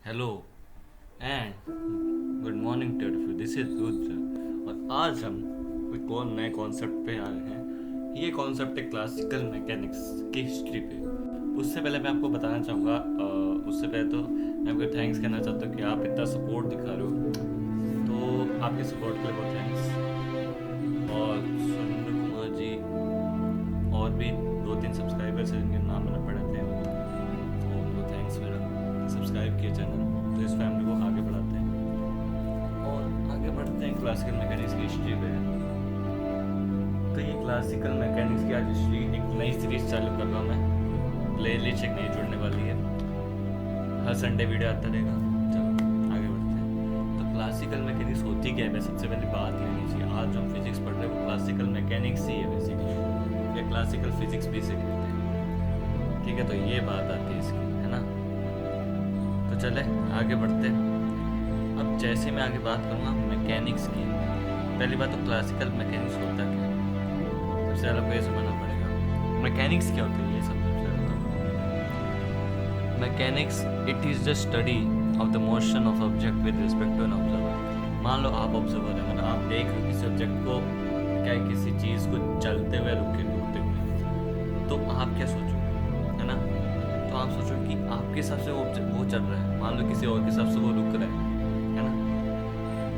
Hello and good morning to you. This is Rudra और आज हम कोई नए कॉन्सेप्ट पे आए हैं। ये कॉन्सेप्ट है क्लासिकल मैकेनिक्स की हिस्ट्री पे। उससे पहले मैं आपको बताना चाहूँगा, उससे पहले तो मैं आपको थैंक्स कहना चाहता हूँ कि आप इतना सपोर्ट दिखा रहे हो, तो आपके सपोर्ट के लिए बहुत थैंक्स। और सुरेंद्र कुमार जी और भी 2-3 सब्सक्राइबर्स हैं जिनके नाम मैंने पढ़े थे, तो उनको थैंक्स मेरा। सब्सक्राइब किए चैनल, तो इस फैमिली को आगे बढ़ाते हैं और आगे बढ़ते हैं क्लासिकल मैकेनिक्स की हिस्ट्री पे। तो ये क्लासिकल मैकेनिक्स की आज हिस्ट्री एक नई सीरीज चालू कर रहा हूँ मैं। प्ले लिस्ट एक नई जुड़ने वाली है, हर संडे वीडियो आता रहेगा। चलो आगे बढ़ते हैं। तो क्लासिकल मैकेनिक्स होती क्या है, सबसे पहले बात ही होनी चाहिए। आज जो हम फिजिक्स पढ़ रहे हैं वो क्लासिकल मैकेनिक्स ही है बेसिकली, या क्लासिकल फिजिक्स भी से कहते हैं। ठीक है, तो ये बात आती है इसकी, है ना। तो चले आगे बढ़ते हैं। अब जैसे मैं आगे बात करूँगा मैकेनिक्स की, पहली बात तो क्लासिकल मैकेनिक्स होता क्या है, सबसे पहले आपको ये समझना पड़ेगा मैकेनिक्स क्या होता है। ये सब mechanics it is the study of the motion of object with respect to an observer. मान लो आप ऑब्जर्वर है, मतलब आप देख रहे हो किसी ऑब्जेक्ट को, क्या किसी चीज़ को चलते हुए रुकते हुए, तो आप क्या सोचोगे, है ना। तो आप सोचो कि आपके हिसाब से वो चल रहा है, मान लो किसी और के हिसाब से वो रुक रहा है ना।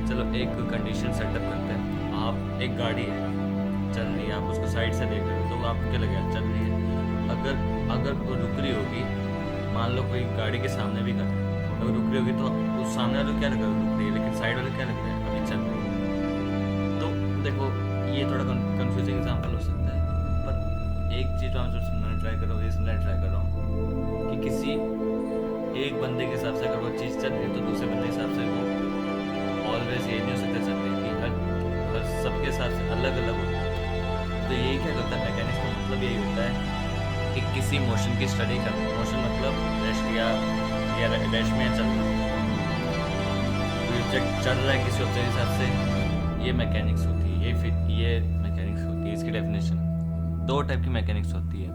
चलो एक कंडीशन सेटअप करते हैं। आप एक गाड़ी है चल रही है, आप उसको साइड से देख रहे हो, तो आपको क्या लगेगा चल रही है। अगर वो रुक रही होगी, मान लो कोई गाड़ी के सामने भी कर, अगर रुक रही होगी तो उस सामने वाले को क्या लगेगा रुक रही है, लेकिन साइड वाले क्या लगता है अभी चल रही है। तो देखो ये थोड़ा कंफ्यूजिंग एग्जाम्पल हो सकता है, पर एक चीज़ आप जो समझना ट्राई कर रहा हूँ, ये समझना ट्राई कर रहा हूँ कि किसी एक बंदे के हिसाब से अगर वो चीज़ चल रही है, तो दूसरे बंदे के हिसाब से वो ऑलवेज ये नहीं हो सकता चल रही है कि हर सबके हिसाब से अलग अलग होता है। तो यही क्या करता है मैकेनिक्स का मतलब यही होता है कि किसी मोशन की स्टडी करना। मोशन मतलब रेशमिया चल रहा है, कोई ऑब्जेक्ट चल रहा है किसी ऑब्जेक्ट के हिसाब से, ये मैकेनिक्स होती है। ये मैकेनिक्स होती है। इसकी डेफिनेशन दो टाइप की मैकेनिक्स होती है,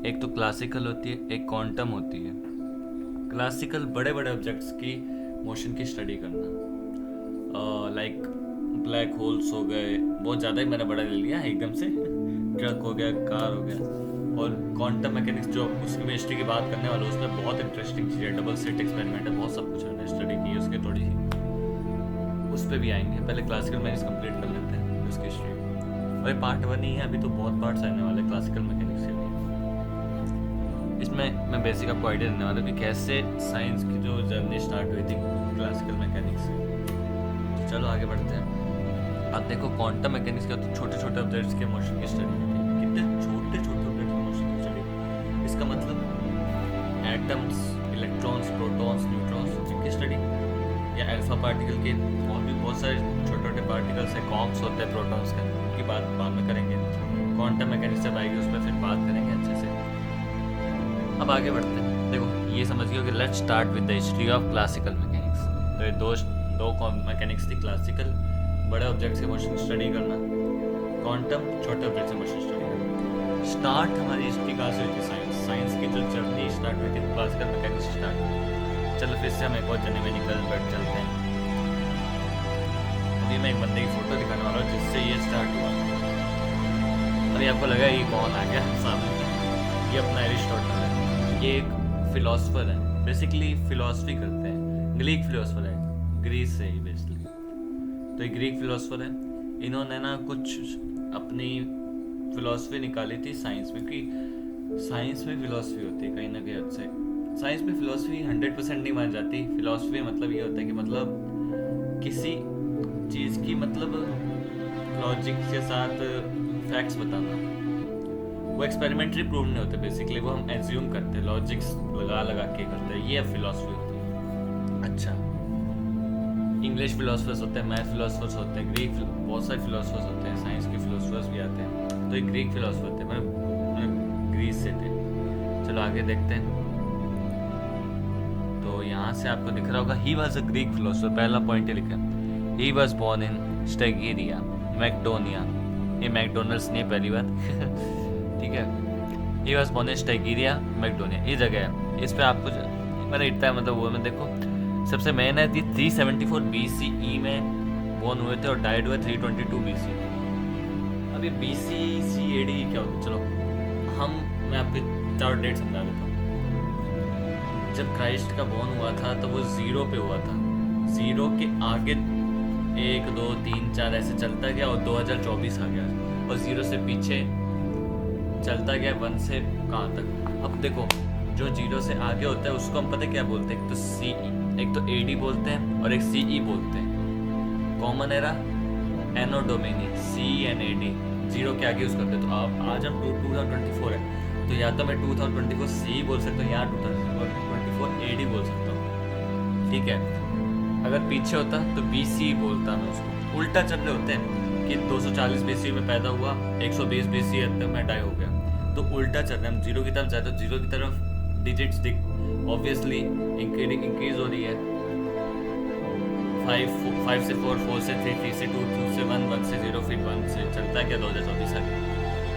एक तो क्लासिकल होती है, एक क्वांटम होती है। क्लासिकल बड़े बड़े ऑब्जेक्ट्स की मोशन की स्टडी करना, लाइक ब्लैक होल्स हो गए, बहुत ज़्यादा ही मैंने बड़ा ले लिया एकदम से, ट्रक हो गया, कार हो गया। और क्वांटम मैकेनिक्स जो उसकी मैं हिस्ट्री की बात करने वाला हूँ, उसमें बहुत इंटरेस्टिंग चीज़ है, डबल स्लिट एक्सपेरिमेंट है, बहुत सब कुछ मैंने स्टडी की है उसके थोड़ी सी, उस पर भी आएंगे। पहले क्लासिकल मैकेनिक्स कंप्लीट कर लेते हैं उसकी हिस्ट्री, और ये पार्ट 1 ही है, अभी तो बहुत पार्ट्स आने वाले क्लासिकल मैकेनिक्स के लिए। इसमें मैं बेसिक आपको आइडिया देने वाला हूँ कि कैसे साइंस की जो जर्नी स्टार्ट हुई थी क्लासिकल मैकेनिक्स से। तो चलो आगे बढ़ते हैं। आप देखो क्वांटम मैकेनिक्स क्या होता है, छोटे छोटे ऑब्जेक्ट्स के मोशन की स्टडी होती है। कितने छोटे छोटे ऑब्जेक्ट के मोशन की स्टडी, इसका मतलब एटम्स, इलेक्ट्रॉन्स, प्रोटॉन्स, न्यूट्रॉन्स जिनकी स्टडी, या अल्फा पार्टिकल के और भी बहुत सारे छोटे छोटे पार्टिकल्स हैं, कॉम्प्स होते हैं प्रोटॉन्स के, उनकी बात बाद में करेंगे। क्वांटम मैकेनिक्स जब आएगी उस पर फिर बात करेंगे अच्छे से। अब आगे बढ़ते हैं। देखो ये समझिए कि let's start with the history of classical mechanics. तो ये दो मैकेनिक्स थी, क्लासिकल बड़े ऑब्जेक्ट्स के मोशन स्टडी करना, क्वांटम छोटे ऑब्जेक्ट्स के मोशन स्टडी करना। स्टार्ट हमारी हिस्ट्री कहाँ से हुई थी, साइंस की जो जर्नी स्टार्ट हुई थी क्लासिकल मैकेनिक्स स्टार्ट हुई। चलो फिर से हम एक और जर्नी में निकल बैठ चलते हैं। अभी मैं एक बंदे की फोटो दिखाने वाला हूँ जिससे ये स्टार्ट हुआ। अभी आपको लगा ये कौन आ गया सामने, ये अपना एरिस्टोटल है। ये एक फिलोसफर है, बेसिकली फिलोसफी करते हैं, ग्रीक फिलोसफर है, ग्रीस से ही बेसिकली। तो एक ग्रीक फिलोसफर है, इन्होंने ना कुछ अपनी फिलोसफी निकाली थी साइंस में, क्योंकि साइंस में फिलोसफी होती है कहीं ना कहीं हद से। साइंस में फिलोसफी 100% नहीं मानी जाती। फिलोसफी मतलब ये होता है कि मतलब किसी चीज़ की मतलब लॉजिक के साथ फैक्ट्स बताना। वो एक्सपेरिमेंटरी प्रूव नहीं होते, बेसिकली वो हम एज्यूम करते हैं, लॉजिक्स लगा के करते हैं, ये फिलोसफी होती है। अच्छा, इंग्लिश फिलोसफर्स होते हैं, मैथ फिलोसफर्स होते हैं, ग्रीक बहुत सारे फिलोसफर्स होते हैं, साइंस के फिलोसफर्स भी आते हैं। तो एक ग्रीक फिलोसफर थे, मतलब ग्रीस से थे। चलो आगे देखते हैं। तो यहाँ से आपको दिख रहा होगा he was a Greek philosopher, पहला पॉइंट है लिखा, he was born in स्टेगिरिया Macedonia. ये मैकडोनल्ड्स नहीं पहली बात ठीक है। He was born in स्टेगिरिया Macedonia, ये जगह है। इस पर आपको मैंने इतना मतलब वो में देखो सबसे मेन है कि 374 BCE में बोर्न हुए थे और डाइड हुए 322 BC। अब ये BC AD क्या होता है? चलो मैं आपको 4 डेट समझा देता हूँ। जब क्राइस्ट का बोर्न हुआ था तो वो 0 पे हुआ था, 0 के आगे 1 2 3 4 ऐसे चलता गया और 2024 आ गया, और 0 से पीछे चलता गया 1 से कहाँ तक। अब देखो जो 0 से आगे होता है उसको हम पता क्या बोलते हैं, एक तो AD बोलते हैं और एक CE बोलते हैं, कॉमन एरा एनो डोमेनी, CNAD 0 के आगे यूज़ करते हैं। तो आप आज हम 2024 है तो या तो मैं 2024 CE बोल सकता हूँ या 2024 AD बोल सकता हूँ, ठीक है। अगर पीछे होता तो BCE बोलता मैं उसको। उल्टा चल रहे होते हैं कि 240 BC में पैदा हुआ, 120 BC तक में डाई हो गया, तो उल्टा चल रहे हैं हम। 0 की तरफ जाते तो 0 की तरफ डिजिट्स ऑब्वियसली इंक्रीज हो रही है, 5 से 4, 4 से 3, 3 से 2, 2 से 1, 1 से 0, फिर 1 से चलता क्या 2024 आ गया।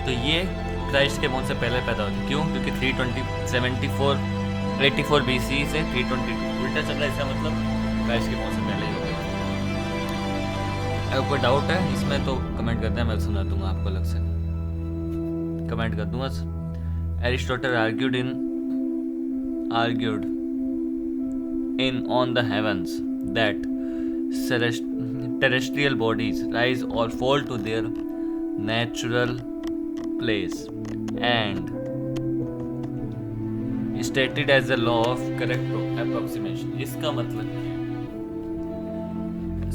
तो ये क्राइस्ट के बोर्न से पहले पैदा होती। क्यों? क्योंकि 84 BC से 322 उल्टा चल रहा है, इसका मतलब क्राइस्ट के बोर्न से पहले ही हो गया। अगर कोई डाउट है इसमें तो कमेंट करते हैं, मैं सुना दूंगा आपको अलग से, कमेंट कर दूंगा। Aristotle argued in on the heavens that terrestrial bodies rise or fall to their natural place and stated as a law of correct approximation। इसका मतलब क्या है?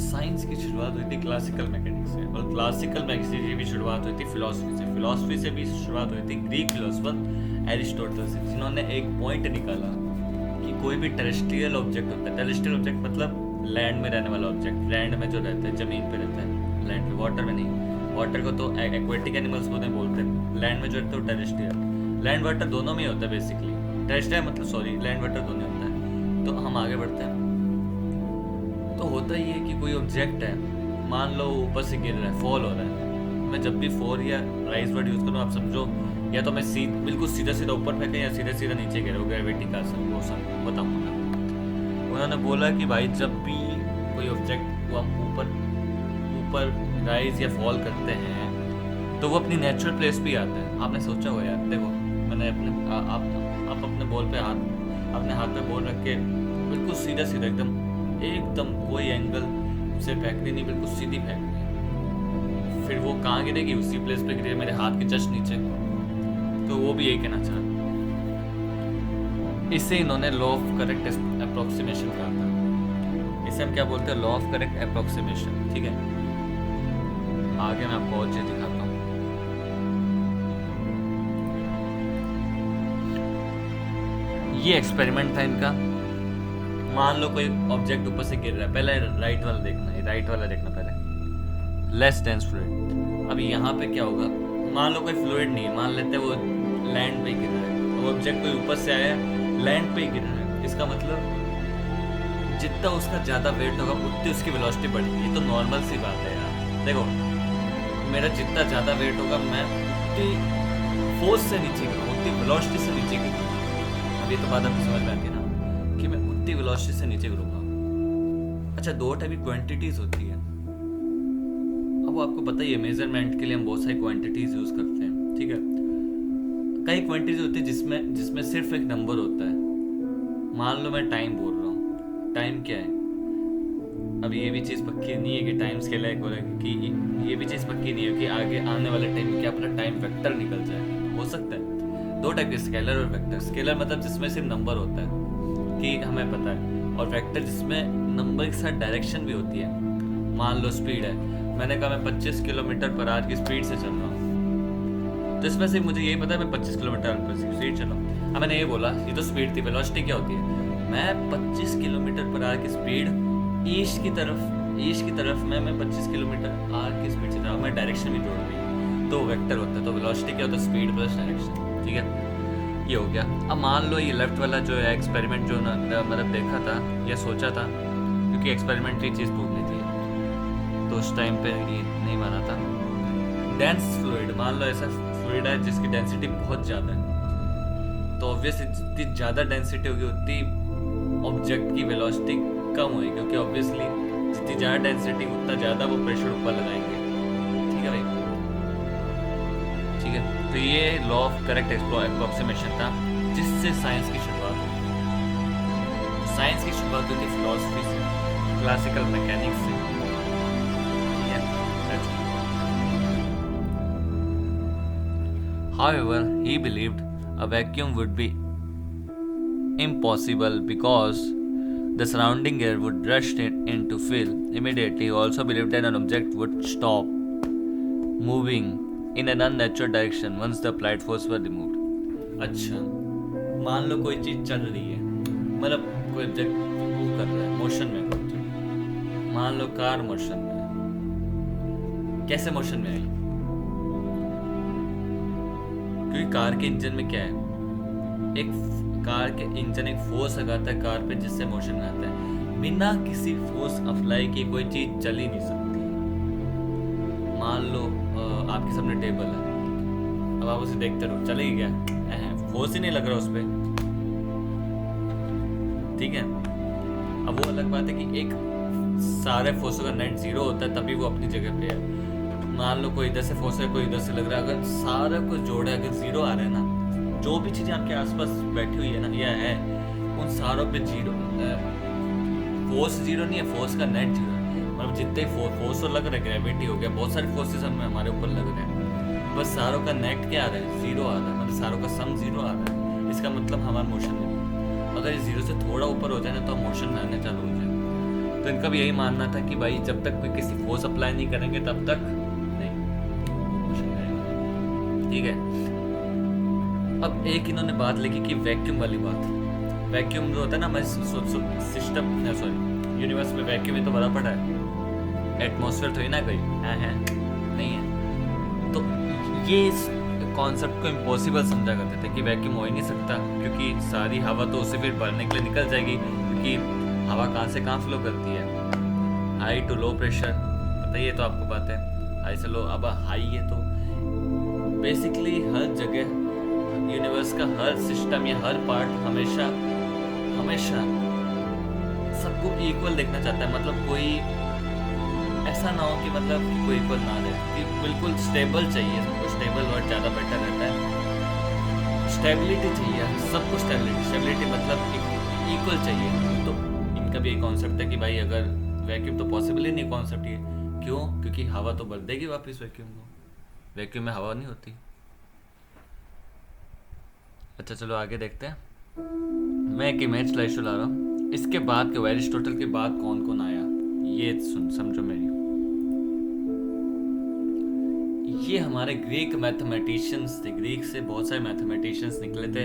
साइंस की शुरुआत हुई थी क्लासिकल मैकेनिक्स से, और क्लासिकल मैकेनिक्स की भी शुरुआत हुई थी फिलॉसफी से, फिलॉसफी से भी शुरुआत हुई थी ग्रीक फिलोसफर एरिस्टोटल से, जिन्होंने एक पॉइंट निकाला कि कोई भी टेरेस्ट्रियल ऑब्जेक्ट होता है। टेरेस्ट्रियल ऑब्जेक्ट मतलब लैंड में रहने वाला ऑब्जेक्ट, लैंड में जो रहता है, जमीन पे रहता है, लैंड पे, वाटर में नहीं। वाटर को तो एक्वेटिक एनिमल्स को नहीं बोलते, लैंड में जो रहता है वो टेरेस्ट्रियल। लैंड वाटर दोनों में होता है बेसिकली, टेरेस्ट्रियल मतलब सॉरी लैंड वाटर दोनों होता है। तो हम आगे बढ़ते हैं। तो होता ही है कि कोई ऑब्जेक्ट है, मान लो ऊपर से गिर रहा है, फॉल हो रहा है। मैं जब भी फॉल या राइज वर्ड यूज़ करूँ आप समझो, या तो मैं बिल्कुल सीधा सीधा ऊपर फेंका या सीधा सीधा नीचे गिरा, ग्रेविटी का असर, वो सब बताऊँगा। उन्होंने बोला कि भाई जब भी कोई ऑब्जेक्ट को हम ऊपर राइज या फॉल करते हैं तो वो अपनी नेचुरल प्लेस पे आता है। आपने सोचा हो यार, देखो मैंने आप अपने बॉल पे अपने हाथ पे बॉल रख के बिल्कुल सीधा सीधा एकदम कोई एंगल से फेंकनी नहीं, बिल्कुल सीधी फेंकनी है। फिर वो कहाँ गिरेगी? उसी प्लेस पे गिरेगी, मेरे हाथ के जस्ट नीचे। तो वो भी यही कहना चाहता। इससे इन्होंने लॉ ऑफ करेक्ट अप्रोक्सीमेशन कहा था। इसे हम क्या बोलते हैं? लॉ ऑफ करेक्ट अप्रोक्सीमेशन, ठीक है। आगे मैं आपको और चीज दिखाता हूँ। ये एक्सपेरिमेंट था इनका। मान लो कोई ऑब्जेक्ट ऊपर से गिर रहा है, पहले राइट वाला देखना पहले, लेस डेंस फ्लूइड। अभी यहाँ पे क्या होगा? मान लो कोई फ्लूइड नहीं है, मान लेते हैं वो लैंड पे गिर रहा है, वो ऑब्जेक्ट कोई ऊपर से आया लैंड पे गिर रहा है। इसका मतलब जितना उसका ज़्यादा वेट होगा उतनी उसकी वेलोसिटी बढ़ेगी। ये तो नॉर्मल सी बात है यार। देखो मेरा जितना ज़्यादा वेट होगा मैं उतनी फोर्स से नीचे गिरूँगा, उतनी वेलोसिटी से नीचे गिरूँगा। अब ये तो बात आपको समझ में आती है ना कि मैं उतनी वेलोसिटी से नीचे गिरूँगा। अच्छा, दो टाइप की क्वांटिटीज़ होती है। अब आपको पता ही है मेजरमेंट के लिए हम बहुत सारी क्वांटिटीज़ यूज़ करते हैं, ठीक है। कई क्वांटिटीज होती है जिसमें सिर्फ एक नंबर होता है। मान लो मैं टाइम बोल रहा हूँ, टाइम क्या है? अब ये भी चीज़ पक्की नहीं है कि टाइम स्केल है, कि ये भी चीज़ पक्की नहीं है कि आगे आने वाले टाइम में क्या अपना टाइम वेक्टर निकल जाए। हो सकता है। दो टाइप के, स्केलर और वेक्टर। स्केलर मतलब जिसमें सिर्फ नंबर होता है कि हमें पता है, और वेक्टर जिसमें नंबर के साथ डायरेक्शन भी होती है। मान लो स्पीड है, मैंने कहा मैं 25 किलोमीटर पर आवर की स्पीड से चल रहा हूँ, तो इसमें से मुझे यही पता है मैं 25 किलोमीटर पर स्पीड चल रहा हूँ। अब मैंने ये बोला, ये तो स्पीड थी। वेलोसिटी क्या होती है? मैं 25 किलोमीटर पर आवर की स्पीड ईस्ट की तरफ मैं 25 किलोमीटर आवर की स्पीड से रहा हूँ, मैं डायरेक्शन भी जोड़ दी, तो वेक्टर होता है। तो वेलोसिटी क्या होता है? स्पीड प्लस डायरेक्शन, ठीक है। ये हो गया। अब मान लो ये लेफ्ट वाला जो है एक्सपेरिमेंट जो मतलब देखा था या सोचा था, क्योंकि एक्सपेरिमेंटली चीज़ प्रूव नहीं थी तो उस टाइम पे ये नहीं माना था। डेंस फ्लूइड, मान लो ऐसा फ्लूइड है जिसकी डेंसिटी बहुत ज़्यादा है, तो ऑब्वियसली जितनी ज़्यादा डेंसिटी होगी उतनी ऑब्जेक्ट की वेलोसिटी कम हुई, क्योंकि ऑब्वियसली जितनी ज़्यादा डेंसिटी उतना ज़्यादा वो प्रेशर ऊपर लगाएंगे। ठीक है भाई, ठीक है। तो ये लॉ ऑफ करेक्ट अप्रोक्सीमेशन था जिससे साइंस की शुरुआत हुई। साइंस की शुरुआत हुई थी फिलॉसफी से, क्लासिकल मैकेनिक्स से। ठीक है। However, he believed a vacuum would be impossible because the surrounding air would rush in to fill immediately. He also believed that an object would stop moving in an unnatural direction once the applied force were removed. अच्छा, मान लो कोई चीज चल रही है, मतलब कोई object move कर रहा है, मोशन में है। मान लो कार मोशन में है। कैसे मोशन में आई? क्योंकि कार के इंजन में क्या है, एक कार के इंजन एक फोर्स लगाता है कार पे जिससे मोशन में आता है। बिना किसी फोर्स अप्लाई की कोई चीज चल ही नहीं सकती। मान लो आपके सामने टेबल है, अब आप उसे देखते रहो, चलेगी क्या? फोर्स ही नहीं लग रहा उस पर। ठीक है। अब वो अलग बात है कि एक सारे फोर्सों का नेट जीरो होता है तभी वो अपनी जगह पे है। मान लो कोई इधर से फोर्स है, कोई इधर से लग रहा है, अगर सारा कुछ जोड़े अगर जीरो आ रहा है ना, जो भी चीज़ें आपके आसपास बैठी हुई है ना या है, उन सारों पे जीरो, फोर्स जीरो नहीं है, फोर्स का नेट जीरो है। मतलब जितने फोर्स लग रहा है, ग्रेविटी हो गया, बहुत सारे फोर्सेस हमारे ऊपर लग रहे हैं, बस सारों का नेट क्या आ रहा है? जीरो आ रहा है, मतलब सारों का सम जीरो आ रहा है। इसका मतलब हमारा मोशन में अगर ये जीरो से थोड़ा ऊपर हो जाए ना तो हम मोशन में आने चालू हो जाए। तो इनका भी यही मानना था कि भाई जब तक कोई किसी फोर्स अप्लाई नहीं करेंगे तब तक ठीक है। अब एक इन्होंने बात लिखी कि वैक्यूम वाली बात। वैक्यूम जो होता है ना हमारे सिस्टम, सॉरी यूनिवर्स में वैक्यूम ही तो भरा पड़ा है, एटमॉस्फेयर तो ही ना कोई है नहीं है। तो ये इस कॉन्सेप्ट को इम्पॉसिबल समझा करते थे कि वैक्यूम हो ही नहीं सकता, क्योंकि सारी हवा तो उसे फिर भरने के लिए निकल जाएगी, क्योंकि हवा कहाँ से कहाँ फ्लो करती है, हाई टू लो प्रेशर, बताइए तो आपको बात है, हाई से लो। अब हाई है तो बेसिकली हर जगह यूनिवर्स का हर सिस्टम या हर पार्ट हमेशा सबको इक्वल देखना चाहता है। मतलब कोई ऐसा ना हो कि मतलब कि कोई इक्वल ना रहे, कि बिल्कुल स्टेबल चाहिए सबको। स्टेबल वर्ड ज़्यादा बेटर रहता है। स्टेबिलिटी चाहिए सबको, स्टेबिलिटी मतलब इक्वल चाहिए। तो इनका भी एक कॉन्सेप्ट है कि भाई अगर वैक्यूम तो पॉसिबल ही नहीं कॉन्सेप्ट ये। क्यों? क्योंकि हवा तो भर देगी वापस वैक्यूम को, वैक्यूम में हवा नहीं होती। अच्छा चलो आगे देखते हैं। मैं एक इमेज स्लाइड ला रहा हूँ। इसके बाद के एरिस्टोटल के बाद कौन कौन आया ये समझो मेरी। ये हमारे ग्रीक मैथमेटिशियंस थे। ग्रीक से बहुत सारे मैथमेटिशियंस निकले थे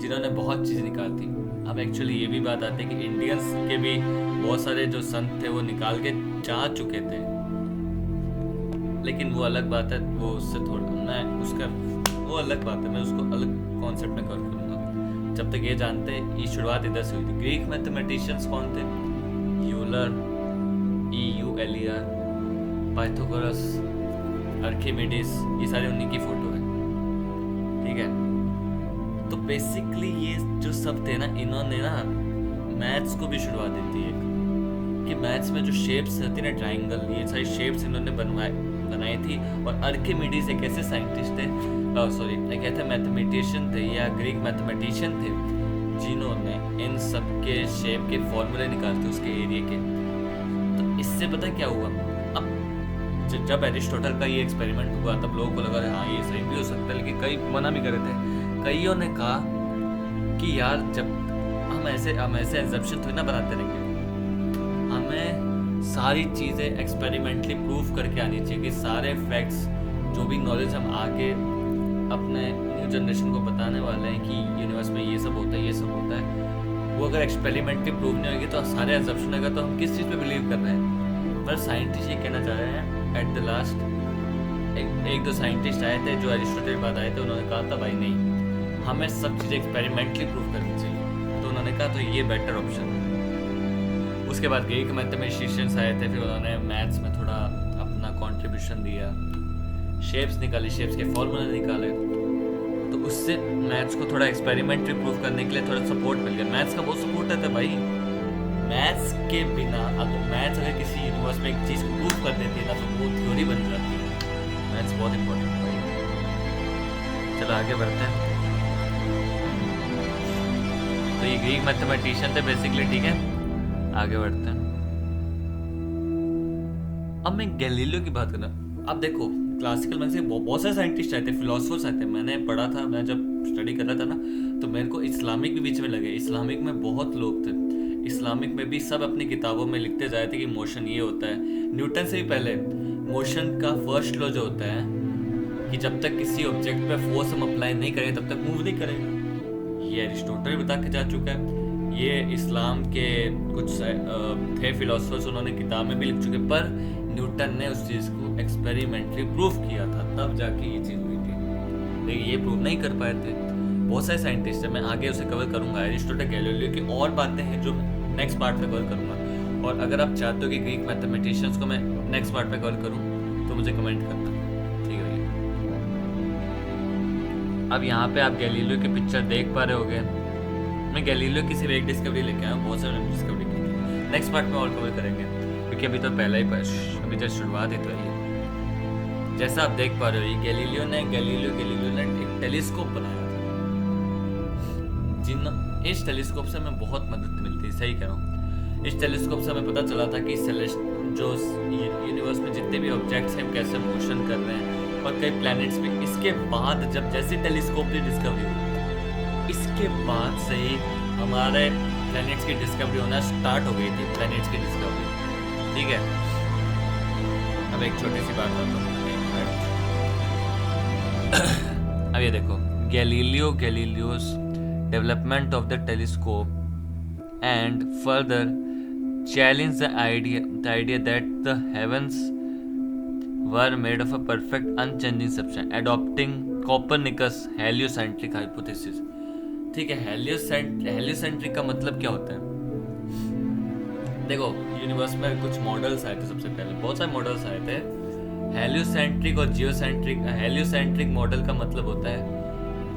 जिन्होंने बहुत चीज़ें निकाली थी। अब एक्चुअली ये भी बात आती है कि इंडियंस के भी बहुत सारे जो संत थे वो निकाल के जा चुके थे, लेकिन वो अलग बात है, वो उससे थोड़ा मैं उसका वो अलग बात है, मैं उसको अलग कॉन्सेप्ट में कवर करूँगा। जब तक ये जानते ये शुरुआत इधर से हुई थी। ग्रीक मैथमेटिशियंस कौन थे? यूलर, EULER, पाइथागोरस, आर्किमिडीज, ये सारे उन्हीं की फोटो है। ठीक है। तो बेसिकली ये जो सब थे ना, इन्होंने ना मैथ्स को भी शुरुआत दी थी एक, कि मैथ्स में जो शेप्स रहती है ना, ट्राइंगल, ये सारी शेप्स इन्होंने बनाई थी। और आर्किमिडीज एक ऐसे साइंटिस्ट थे, सॉरी एक ऐसे मैथमेटिशियन थे या ग्रीक मैथमेटिशियन थे जिन्होंने इन सब के शेप के फॉर्मूले निकालते उसके एरिया के। तो इससे पता क्या हुआ, अब जब एरिस्टोटल का ये एक्सपेरिमेंट हुआ तब लोगों को लगा हाँ ये सही भी हो सकता है, लेकिन कई मना भी करे थे। कईयों ने कहा कि यार जब हम ऐसे एग्जम्पशन थोड़ी ना बनाते रहेंगे, हमें सारी चीज़ें एक्सपेरिमेंटली प्रूव करके आनी चाहिए कि सारे फैक्ट्स जो भी नॉलेज हम आगे अपने न्यू जनरेशन को बताने वाले हैं कि यूनिवर्स में ये सब होता है, ये सब होता है, वो अगर एक्सपेरिमेंटली प्रूव नहीं होगी तो सारे एग्जम्पशन होगा, तो हम किस चीज़ पे बिलीव कर रहे हैं। पर साइंटिस्ट ये कहना चाह रहे हैं एट द लास्ट, एक दो साइंटिस्ट आए थे जो एरिस्टोटल के बाद आए थे, उन्होंने कहा था भाई नहीं, हमें सब चीज़ें एक्सपेरिमेंटली प्रूव करनी चाहिए। तो उन्होंने कहा तो ये बेटर ऑप्शन है। उसके बाद ग्रीक मैथमेटिशियंस आए थे, फिर उन्होंने मैथ्स में थोड़ा अपना कंट्रीब्यूशन दिया, शेप्स निकाली, शेप्स के फॉर्मूले निकाले। तो उससे मैथ्स को थोड़ा एक्सपेरिमेंटली प्रूव करने के लिए थोड़ा सपोर्ट मिल गया। मैथ्स का बहुत सपोर्ट रहता है भाई। मैथ्स के बिना मैथ्स अगर किसी यूनिवर्स में एक चीज़ को प्रूव कर देती है ना, तो वो थ्योरी बन जाती है। मैथ्स बहुत इंपॉर्टेंट है भाई। चलो आगे बढ़ते हैं। तो ये ग्रीक मैथमेटिशियन थे बेसिकली, ठीक है। आगे बढ़ते हैं। अब मैं गैलीलियो की बात करना। अब देखो क्लासिकल में से बहुत सारे साइंटिस्ट आए थे, फिलोसफर्स आए थे। मैंने पढ़ा था, मैं जब स्टडी कर रहा था ना, तो मेरे को इस्लामिक भी बीच में लगे। इस्लामिक में बहुत लोग थे। इस्लामिक में भी सब अपनी किताबों में लिखते जाए थे कि मोशन ये होता है। न्यूटन से भी पहले मोशन का फर्स्ट लॉ जो होता है कि जब तक किसी ऑब्जेक्ट पे फोर्स हम अप्लाई नहीं करें तब तक मूव नहीं करेगा, ये अरिस्टोटल बता के जा चुका है। ये इस्लाम के कुछ थे फिलोसफर्स, उन्होंने किताब में भी लिख चुके, पर न्यूटन ने उस चीज़ को एक्सपेरिमेंटली प्रूव किया था, तब जाके ये चीज़ हुई थी। लेकिन ये प्रूव नहीं कर पाए थे। बहुत सारे साइंटिस्ट हैं, मैं आगे उसे कवर करूंगा। एरिस्टोटल, गैलीलियो की और बातें हैं जो नेक्स्ट पार्ट में कवर करूंगा। और अगर आप चाहते हो कि ग्रीक मैथमेटिशियंस को मैं नेक्स्ट पार्ट में कवर करूँ तो मुझे कमेंट करना, ठीक है भैया। अब यहाँ पे आप गैलीलियो की पिक्चर देख पा रहे होगे। मैं गैलीलियो की सिर्फ एक डिस्कवरी लेके आया हूँ, बहुत सारे डिस्कवरी की थी। नेक्स्ट पार्ट में और कवर करेंगे, क्योंकि अभी तो पहला ही अभी तो शुरुआत ही तो है। जैसा आप देख पा रहे हो, ये गैलीलियो ने एक टेलीस्कोप बनाया था। इस टेलीस्कोप से हमें बहुत मदद मिलती है, सही कह रहा हूँ। इस टेलीस्कोप से हमें पता चला था कि जो यूनिवर्स में जितने भी ऑब्जेक्ट्स हैं कैसे मोशन कर रहे हैं, और कई प्लैनेट्स पे। इसके बाद जब जैसे टेलीस्कोप की डिस्कवरी हुई, इसके बाद से ही हमारे प्लैनेट्स की डिस्कवरी होना स्टार्ट हो गई थी। प्लैनेट्स की डिस्कवरी, ठीक है। अब एक छोटी सी बात आता हूँ। अब ये देखो, गैलीलियो's development of the telescope and further challenge the idea that the heavens were made of a perfect unchanging substance, adopting Copernicus heliocentric hypothesis। ठीक है, हेलियोसेंट्रिक का मतलब क्या होता है? देखो, यूनिवर्स में कुछ मॉडल्स आए थे सबसे पहले, बहुत सारे मॉडल्स आए थे, हेलियोसेंट्रिक और जियोसेंट्रिक। हेलियोसेंट्रिक मॉडल का मतलब होता है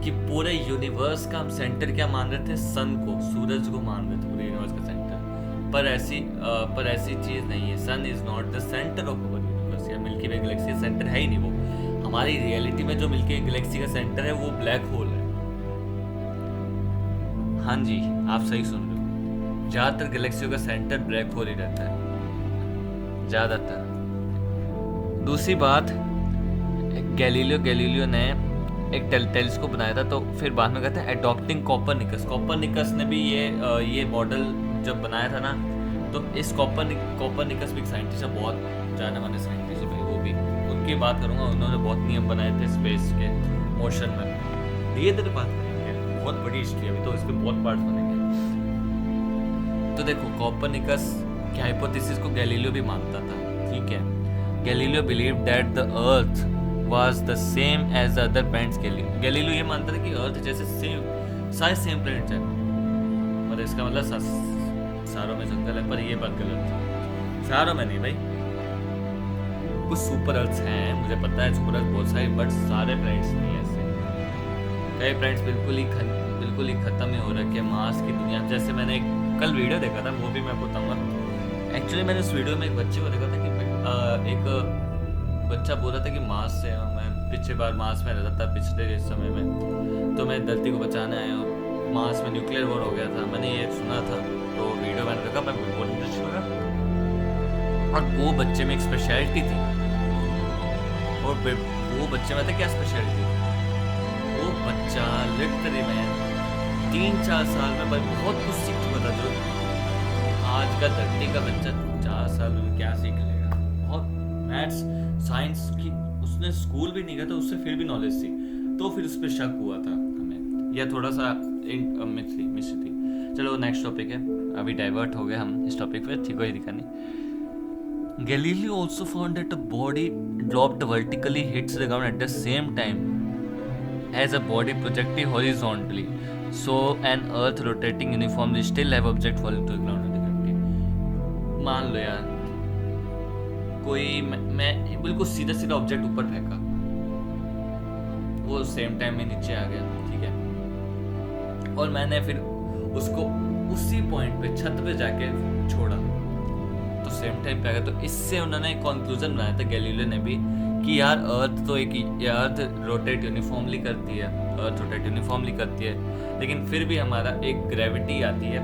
कि पूरे यूनिवर्स का हम सेंटर क्या मान रहे थे? सन को, सूरज को मान रहे थे पूरे यूनिवर्स का सेंटर। पर ऐसी चीज नहीं है। Sun is not the centre of our universe, या मिल्की वे गैलेक्सी का सेंटर है ही नहीं वो। हमारी रियलिटी में जो मिल्की वे गैलेक्सी का सेंटर है वो ब्लैक होल है। हाँ जी, आप सही सुन रहे हो। ज्यादातर गैलेक्सियों का सेंटर ब्लैक होल ही रहता है, ज्यादातर। दूसरी बात, गैलीलियो ने एक टेलीस्कोप बनाया था, तो फिर बाद में कहते हैं एडॉप्टिंग कॉपरनिकस ने भी ये मॉडल जब बनाया था ना, तो इस कॉपरनिकस भी एक साइंटिस्ट है, बहुत जाने माने साइंटिस्ट है भाई। वो भी उनकी बात करूंगा। उन्होंने बहुत नियम बनाए थे स्पेस के, मोशन में। धीरे धीरे बात करेंगे, बहुत बड़ी हिस्ट्री है अभी तो, इस पर बहुत पार्ट बनेंगे। तो देखो, कॉपरनिकस की हाइपोथेसिस को गैलीलियो भी मानता था, ठीक है। Galileo believed that the earth was the same as the other planets। Galileo ये मानता था कि अर्थ जैसे सारे सेम प्लैनेट्स हैं, मतलब इसका मतलब सारों में जंगल है, पर ये बात गलत है। सारों में नहीं भाई, कुछ सुपर अर्थ हैं, मुझे पता है सुपर अर्थ बहुत सारे, बट सारे प्लैनेट्स नहीं ऐसे। कई प्लैनेट्स बिल्कुल ही खत्म ही हो रखे हैं। मार्स की दुनिया, जैसे मैंने कल वीडियो देखा था, वो भी मैं बताऊंगा। एक्चुअली मैंने उस वीडियो में एक बच्चे को देखा था कि एक बच्चा बोल रहा था कि मार्स से, मैं पिछले बार मार्स में रहता था पिछले समय में, तो मैं धरती को बचाने आया हूँ। मार्स में न्यूक्लियर वॉर हो गया था, मैंने ये सुना था, तो वीडियो मैंने देखा, मैं बहुत इंटरेस्ट लगा। और वो बच्चे में एक स्पेशलिटी थी, और वो बच्चे में था क्या स्पेशलिटी थी? वो बच्चा लिटरली में 3-4 साल में भाई बहुत कुछ सीख चुका था, जो आज का धरती का बच्चा 4 साल में क्या सीख लेगा। बहुत मैथ्स साइंस की उसने स्कूल भी नहीं गया था, उससे फिर भी नॉलेज थी, तो फिर उस पर शक हुआ था हमें, यह थोड़ा सा मिस थी। चलो नेक्स्ट टॉपिक है, अभी डाइवर्ट हो गए हम इस टॉपिक पे, ठीक है दिखानी। Galileo also found that a body dropped vertically hits the ground at the same time as a body projecting horizontally, so an earth rotating uniformly still have object falling to the ground. मान लो यार, कोई मैं बिल्कुल सीधा object ऊपर फेंका, वो सेम टाइम में नीचे आ गया, ठीक है। और मैंने फिर उसको उसी पॉइंट पे छत पे जाके छोड़ा, तो सेम टाइम पे आ गया। तो इससे उन्होंने एक कंक्लूजन बनाया था गैलीलियो ने भी कि यार अर्थ तो अर्थ रोटेट यूनिफॉर्मली करती है, अर्थ रोटेट यूनिफॉर्मली करती है, लेकिन फिर भी हमारा एक ग्रेविटी आती है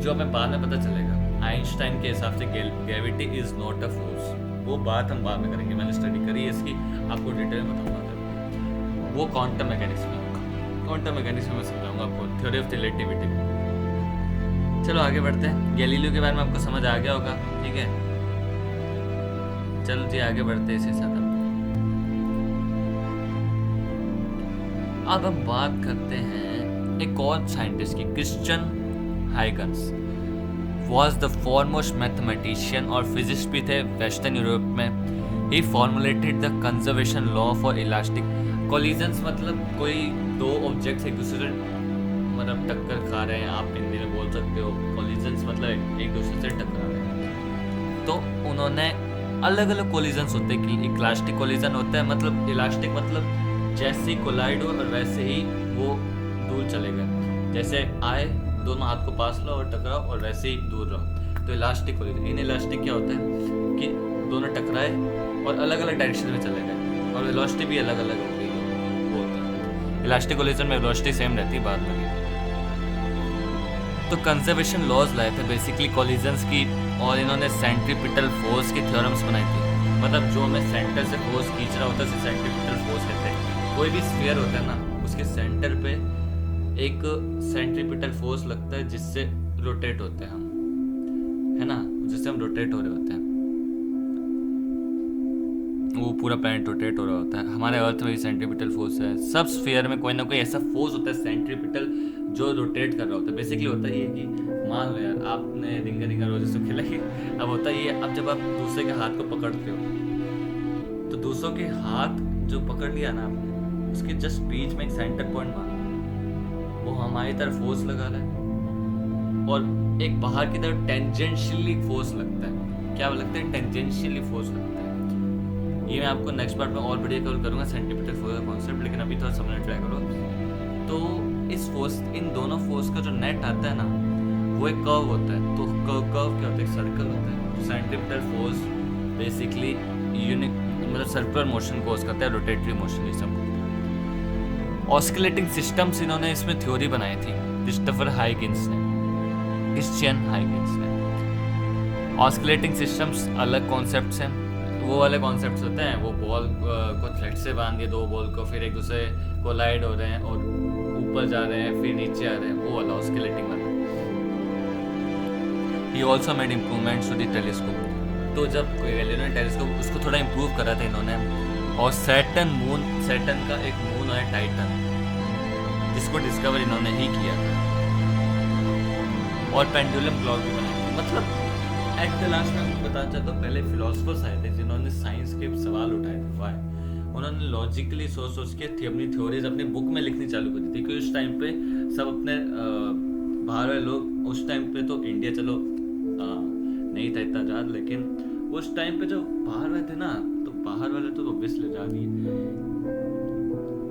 जो हमें बाद में पता चलेगा। आइंस्टाइन के हिसाब से gravity is not a force, वो बात हम बाद में करेंगे, मैंने स्टडी करी है इसकी, आपको डिटेल में बताऊंगा। वो क्वांटम मैकेनिक्स में मैं समझाऊंगा आपको, थ्योरी ऑफ रिलेटिविटी। चलो आगे बढ़ते हैं। गैलीलियो के बारे में आपको समझ आ गया होगा, ठीक है। चलो जी आगे बढ़ते हैं इसी साथ हम। अब हम बात करते हैं एक और साइंटिस्ट की, Christian Huygens was the foremost mathematician और फिजिस्ट भी थे वेस्टर्न यूरोप में। he formulated the conservation law for elastic collisions, मतलब कोई दो ऑब्जेक्ट्स एक दूसरे से मतलब टक्कर खा रहे हैं, आप हिंदी में बोल सकते हो collisions मतलब एक दूसरे से टकरा रहे हैं। तो उन्होंने अलग अलग collisions होते हैं कि इलास्टिक collision होता है, मतलब इलास्टिक मतलब जैसे ही कोलाइड हो और वैसे ही वो दूर चले गए, जैसे आए दोनों हाथ को पास लो और टकराओ और वैसे ही दूर रहो, तो इलास्टिक कोलिजन। इन इलास्टिक क्या होता है कि दोनों टकराए और अलग अलग डायरेक्शन में चले गए और वेलोसिटी भी अलग अलग हो गई, वो होता है इलास्टिक कोलिजन में वेलोसिटी सेम रहती है बाद में भी। तो कंजर्वेशन लॉज लाए थे बेसिकली कोलिजन्स की, और इन्होंने सेंट्रीपिटल फोर्स की थ्योरम्स बनाई थी, मतलब जो हमें सेंटर से फोर्स खींच रहा होता है उसे सेंट्रीपिटल फोर्स कहते हैं। कोई भी स्फीयर होता है ना, उसके सेंटर पे एक सेंट्रीपिटल फोर्स लगता है जिससे रोटेट होते हैं हम, है ना, जिससे हम रोटेट हो रहे होते हैं, वो पूरा प्लैनेट रोटेट हो रहा होता है। हमारे अर्थ में भी सेंट्रीपिटल फोर्स है, सब स्फीयर में कोई ना कोई ऐसा फोर्स होता है सेंट्रीपिटल जो रोटेट कर रहा होता है। बेसिकली होता है ये कि मान लो यार आपने रिंगा रोज से खिलाई, अब होता है ये, अब जब आप दूसरे के हाथ को पकड़ते हो तो दूसरों के हाथ जो पकड़ लिया ना आपने, उसके जस्ट बीच में एक सेंटर पॉइंट मान, वो हमारी तरफ फोर्स लगा रहा है और एक बाहर की तरफ टेंजेंशियली फोर्स लगता है। क्या लगता है? टेंजेंशियली फोर्स लगता है। ये मैं आपको नेक्स्ट पार्ट में और बढ़िया कवर करूंगा सेंट्रीपिटल फोर्स का कॉन्सेप्ट, लेकिन अभी थोड़ा समझना ट्राई करो। तो इस फोर्स, इन दोनों फोर्स का जो नेट आता है ना, वो एक कर्व होता है। तो कर्व क्या होता है? एक सर्कल होता है। तो सेंट्रीपिटल फोर्स बेसिकली यूनिक मतलब सर्कुलर मोशन कोज करता है, रोटेटरी मोशन जिसे हम बोलते हैं। ऑस्किलेटिंग सिस्टम्स इन्होंने इसमें थ्योरी बनाई थी क्रिस्टोफर हाइगिन्स ने, क्रिश्चियन हाइगिन्स ने। ऑस्किलेटिंग सिस्टम्स अलग कॉन्सेप्ट्स हैं, वो वाले कॉन्सेप्ट्स होते हैं, वो बॉल को थ्रेड से बांध दिए, दो बॉल को, फिर एक दूसरे कोलाइड हो रहे हैं और ऊपर जा रहे हैं फिर नीचे आ रहे हैं, वो वाला ऑस्किलेटिंग वाला। He also made improvements to the telescope. तो जब गैलीलियो ने टेलीस्कोप उसको थोड़ा इम्प्रूव करा था इन्होंने, और सैटर्न का एक मून है टाइटन, जिसको डिस्कवर इन्होंने ही किया था, और पेंडुलम क्लॉक भी बनाई थी। मतलब एट द लास्ट में आपको बताना चाहता हूँ, पहले फिलोसफर्स आए थे जिन्होंने साइंस के सवाल उठाए थे। वाई? उन्होंने लॉजिकली सोच के अपनी थ्योरीज अपनी बुक में लिखनी चालू कर दी थी, क्योंकि उस टाइम पे सब अपने बाहर वाले लोग, उस टाइम पे तो इंडिया चलो नहीं था इतना आजाद, लेकिन उस टाइम पे जो बाहर वाले थे ना, तो बाहर वाले तो ऑब्वियसली आजाद ही,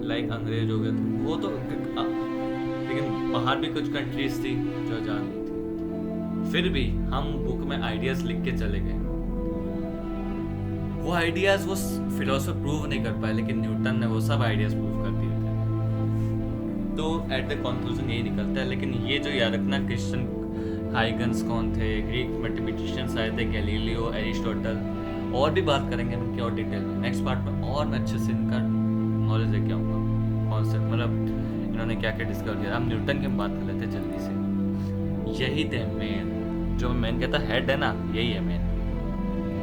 लाइक अंग्रेज हो गए थे वो तो, लेकिन बाहर भी कुछ कंट्रीज थी जो आजाद नहीं थी। फिर भी हम बुक में आइडियाज लिख के चले गए, वो आइडियाज वो फिलोसफर प्रूव नहीं कर पाए, लेकिन न्यूटन ने वो सब आइडियाज प्रूव कर दिए थे। तो एट द कंक्लूजन यही निकलता है। लेकिन ये जो याद रखना, क्रिश्चियन हाइगन्स कौन थे, ग्रीक मैथमेटिशियंस आए थे, गैलीलियो, एरिस्टोटल, और भी बात करेंगे हम इनकी और डिटेल में नेक्स्ट पार्ट में, और मैं अच्छे से इनका नॉलेज लेके आऊँगा, कॉन्सेप्ट मतलब इन्होंने क्या क्या डिस्कवर किया। हम न्यूटन की बात कर लेते जल्दी से। यही थे मेन, जो मेन कहता हेड है ना, यही है मेन।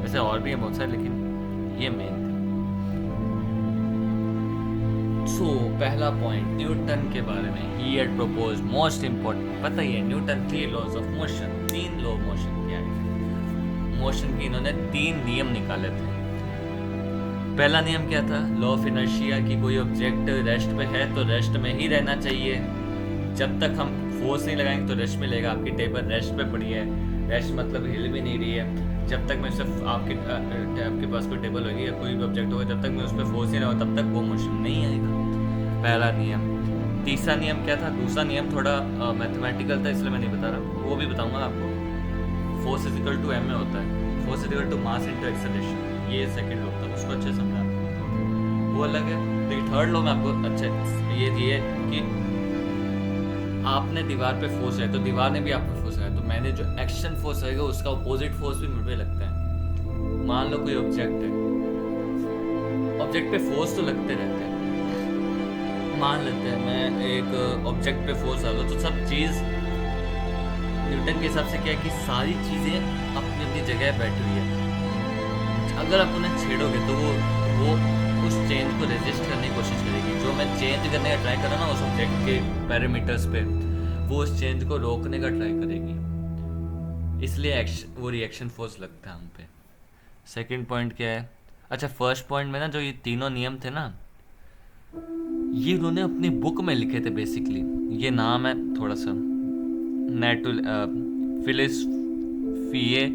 वैसे और भी है बहुत सारे, लेकिन ये मेन थे। सो पहला पॉइंट न्यूटन के बारे में, he had proposed most important, पता ही है Newton 3 laws of motion, 3 law motion क्या है, मोशन के इन्होंने 3 नियम निकाले थे। पहला नियम क्या था? लॉ ऑफ इनर्शिया, की कोई ऑब्जेक्ट रेस्ट पे है तो रेस्ट में ही रहना चाहिए, जब तक हम फोर्स नहीं लगाएंगे तो रेस्ट में लेगा। आपकी टेबल रेस्ट पे पड़ी है, रेस्ट मतलब हिल भी नहीं रही है, जब तक मैं सिर्फ आपके पास कोई टेबल होगी या कोई भी ऑब्जेक्ट होगा, जब तक मैं उस पर फोर्स नहीं लगाऊंगा तब तक वो मोशन नहीं आएगा। पहला नियम। तीसरा नियम क्या था? दूसरा नियम थोड़ा मैथमेटिकल था, इसलिए मैं नहीं बता रहा, वो भी बताऊंगा आपको। Force is equal to M में होता है, force is equal to mass into acceleration, ये सेकंड लॉ था, उसको अच्छे समझा, वो अलग है। लेकिन थर्ड लॉ में आपको अच्छा ये कि आपने दीवार पे फोर्स है तो दीवार ने भी आप पे फोर्स है, तो मैंने जो एक्शन फोर्स रहेगा उसका अपोजिट फोर्स भी मुझे लगता है। मान लो कोई ऑब्जेक्ट है, ऑब्जेक्ट पे फोर्स तो लगते रहते हैं, मान लेते हैं मैं एक ऑब्जेक्ट पे फोर्स डालो तो सब चीज़ न्यूटन के हिसाब से क्या है कि सारी चीज़ें अपनी अपनी जगह बैठी हुई है। अगर आप उन्हें छेड़ोगे तो वो उस चेंज को रेजिस्ट करने की कोशिश करेगी। जो मैं चेंज करने का ट्राई कर रहा ना उस ऑब्जेक्ट के पैरामीटर्स पे, वो उस चेंज को रोकने का ट्राई करेगी, इसलिए वो रिएक्शन फोर्स लगता है हम पे। सेकंड पॉइंट क्या है? अच्छा, फर्स्ट पॉइंट में ना जो ये तीनों नियम थे ना, ये उन्होंने अपनी बुक में लिखे थे बेसिकली। ये नाम है थोड़ा सा फिलिसफिए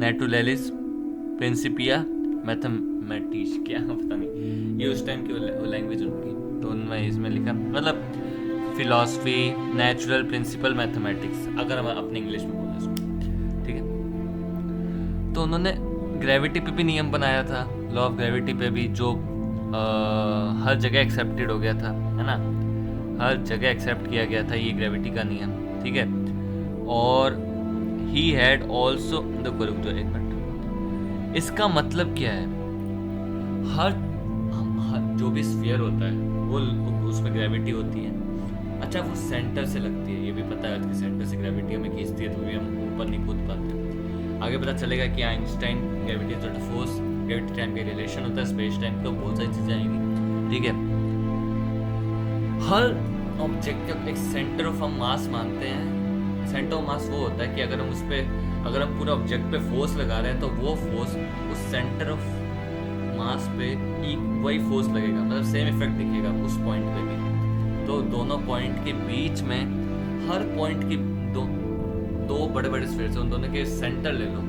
नेटुरलिस प्रिंसिपिया मैथमेटिक्स, क्या पता नहीं, ये उस टाइम की लैंग्वेज उनकी, तो उनमें इसमें लिखा मतलब फिलॉसफी नेचुरल प्रिंसिपल मैथमेटिक्स, अगर हम अपने इंग्लिश में बोले इसको, ठीक है। तो उन्होंने ग्रेविटी पे भी नियम बनाया था, लॉ ऑफ ग्रेविटी पे भी, जो हर जगह एक्सेप्टेड हो गया था, है ना, हर जगह एक्सेप्ट किया गया था ये ग्रेविटी का नियम, ठीक है। और ही हैड ऑल्सो, देखो रुक जाओ एक मिनट, इसका मतलब क्या है? हर जो भी स्फीयर होता है वो उसमें ग्रेविटी होती है। अच्छा, वो सेंटर से लगती है, ये भी पता है कि सेंटर से ग्रेविटी हमें खींचती है, तो भी हम ऊपर नहीं कूद पाते। आगे पता चलेगा कि Einstein gravity is not a force, gravity time का रिलेशन होता है, स्पेस टाइम का, बहुत सारी चीज़ें आएंगी, ठीक है। हर ऑब्जेक्ट का एक सेंटर ऑफ हम मास मानते हैं। सेंटर ऑफ मास वो होता है कि अगर हम पूरे ऑब्जेक्ट पे फोर्स लगा रहे हैं तो वो फोर्स उस सेंटर ऑफ मास पे वही फोर्स लगेगा, मतलब सेम इफेक्ट दिखेगा उस पॉइंट पे भी। तो दोनों पॉइंट के बीच में, हर पॉइंट के दो बड़े बड़े स्फीयर से उन दोनों के सेंटर ले लो,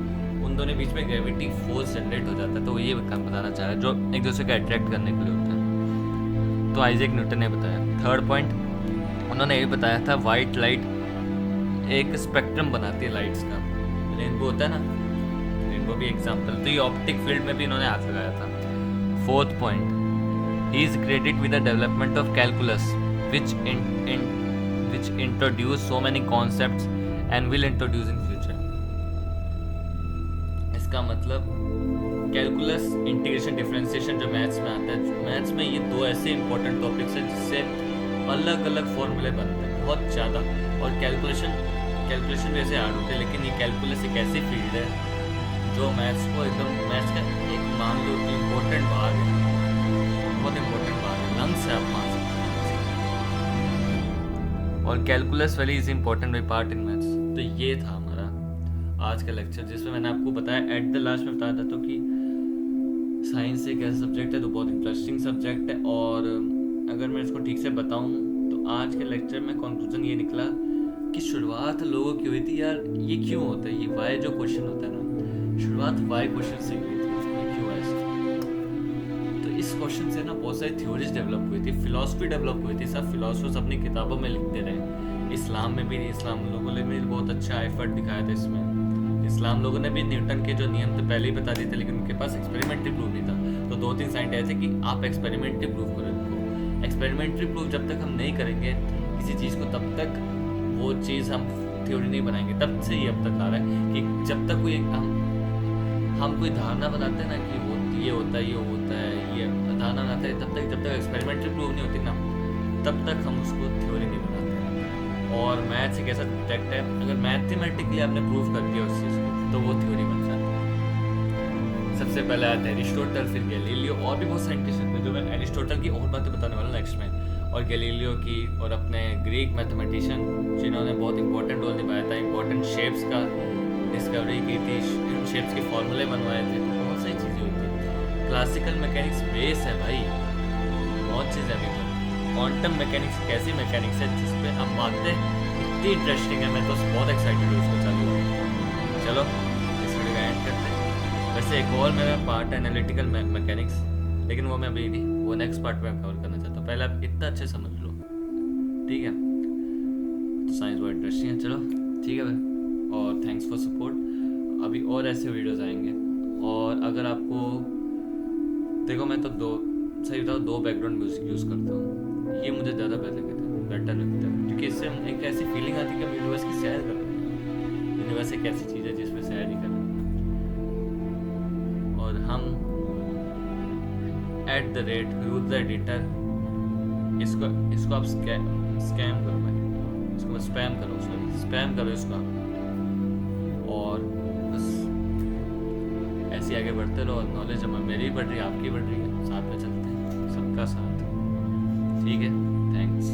उन दोनों बीच में ग्रेविटी फोर्स जनरेट हो जाता है। तो ये बताना चाह रहा है, जो एक दूसरे को अट्रैक्ट करने के लिए होता है। तो आइजैक न्यूटन ने बताया। थर्ड पॉइंट उन्होंने ये बताया था, वाइट लाइट एक स्पेक्ट्रम बनाती है लाइट्स का, रेनबो होता है ना, रेनबो भी एग्जांपल, तो ये ऑप्टिक फील्ड में भी इन्होंने हाथ लगाया था। Fourth point, he is credit with the development of calculus which introduce so many concepts and will introduce in future। इसका मतलब कैलकुलस, इंटीग्रेशन, डिफरेंशिएशन जो मैथ्स में आता है, मैथ्स में ये दो ऐसे इंपॉर्टेंट टॉपिक्स हैं जिससे अलग अलग फॉर्मूले बनते हैं बहुत ज़्यादा, और कैलकुलेशन वैसे हार्ड होते हैं, लेकिन ये कैलकुलस एक ऐसी फील्ड है जो मैथ्स को एकदम, मैथ्स का एक मान लो इम्पोर्टेंट भाग है, बहुत इम्पोर्टेंट भाग है, लंग्स है आप मान सकते हैं। और कैलकुलस वाली is important by part in maths. तो ये था हमारा आज का लेक्चर, जिसमें मैंने आपको बताया एट द लास्ट में बताया था तो कि साइंस एक ऐसा सब्जेक्ट है तो बहुत इंटरेस्टिंग सब्जेक्ट है, और अगर मैं इसको ठीक से बताऊं तो आज के लेक्चर में कंक्लूजन ये निकला कि शुरुआत लोगों की हुई थी, यार ये क्यों होता है, ये वाई जो क्वेश्चन होता है ना, शुरुआत वाई क्वेश्चन से हुई थी, क्यों ऐसा। तो इस क्वेश्चन से ना बहुत सारी थ्योरीज डेवलप हुई थी, फिलॉसफी डेवलप हुई थी, सब फिलोसफर्स अपनी किताबों में लिखते रहे। इस्लाम में भी, इस्लाम लोगों ने भी बहुत अच्छा एफर्ट दिखाया था इसमें। इस्लाम लोगों ने भी न्यूटन के जो नियम थे पहले ही बता दिए थे, लेकिन उनके पास एक्सपेरिमेंटरी प्रूफ नहीं था। तो 2-3 साइंट ऐसे कि आप एक्सपेरिमेंटरी प्रूफ करो इनको। एक्सपेरिमेंटरी प्रूफ जब तक हम नहीं करेंगे किसी चीज़ को, तब तक वो चीज़ हम थ्योरी नहीं बनाएंगे। तब से ही अब तक आ रहा है कि जब तक कोई हम कोई धारणा बनाते हैं ना कि वो ये होता है, ये होता है, ये धारणा बनाते हैं, तब तक जब तक एक्सपेरिमेंटरी प्रूफ नहीं होती ना, तब तक हम उसको थ्योरी नहीं बनाते हैं। और मैथ्स एक ऐसा सब्जेक्ट है, अगर मैथमेटिकली आपने प्रूव कर दिया उस चीज़ को तो वो थ्योरी बन जाती है। सबसे पहले आते हैं एरिस्टोटल, फिर गैलीलियो, और भी बहुत साइंटिस्ट हैं जो मैं एरिस्टोटल की और बातें बताने वाला नेक्स्ट में, और गैलीलियो की, और अपने ग्रीक मैथमेटिशियन जिन्होंने बहुत इंपॉर्टेंट रोल निभाया था, इंपॉर्टेंट शेप्स का डिस्कवरी की थी, इन शेप्स के फॉर्मूले बनवाए थे, तो बहुत सारी चीज़ें हुई थी। क्लासिकल मैकेनिक्स बेस है भाई, बहुत चीज़ें अभी तक। क्वांटम मैकेनिक्स कैसी मैकेनिक्स है जिस पे हम बातें इतनी इंटरेस्टिंग है, मैं तो बहुत एक्साइटेड हूँ उसको चालू है। चलो इस वीडियो का एंड करते हैं। वैसे एक और मेरा पार्ट है एनालिटिकल मैकेनिक्स, लेकिन वो मैं अभी नहीं, वो नेक्स्ट पार्ट में कवर करना चाहता हूँ। पहले आप इतना अच्छे समझ लो, ठीक है। तो साइंस बहुत इंटरेस्टिंग है, चलो ठीक है भाई, और थैंक्स फॉर सपोर्ट। अभी और ऐसे वीडियोस आएंगे। और अगर आपको, देखो मैं तो सही बताऊँ, 2 बैकग्राउंड म्यूजिक यूज़ करता हूँ। ये मुझे ज़्यादा बेटर लगता है, क्योंकि इससे एक ऐसी फीलिंग आती है कि हम यूनिवर्स की सैर कर रहे हैं। यूनिवर्स एक ऐसी चीज़ है जिसमें सैर ही कर रहे हैं, और हम @root the editor, इसको आप स्कैम करो भाई, इसको स्पैम करो इसको आप, और बस ऐसे आगे बढ़ते रहो। नॉलेज हमें मेरी भी बढ़ रही है, आपकी बढ़ रही है, साथ में चलते हैं, सबका साथ, ठीक है। थैंक्स।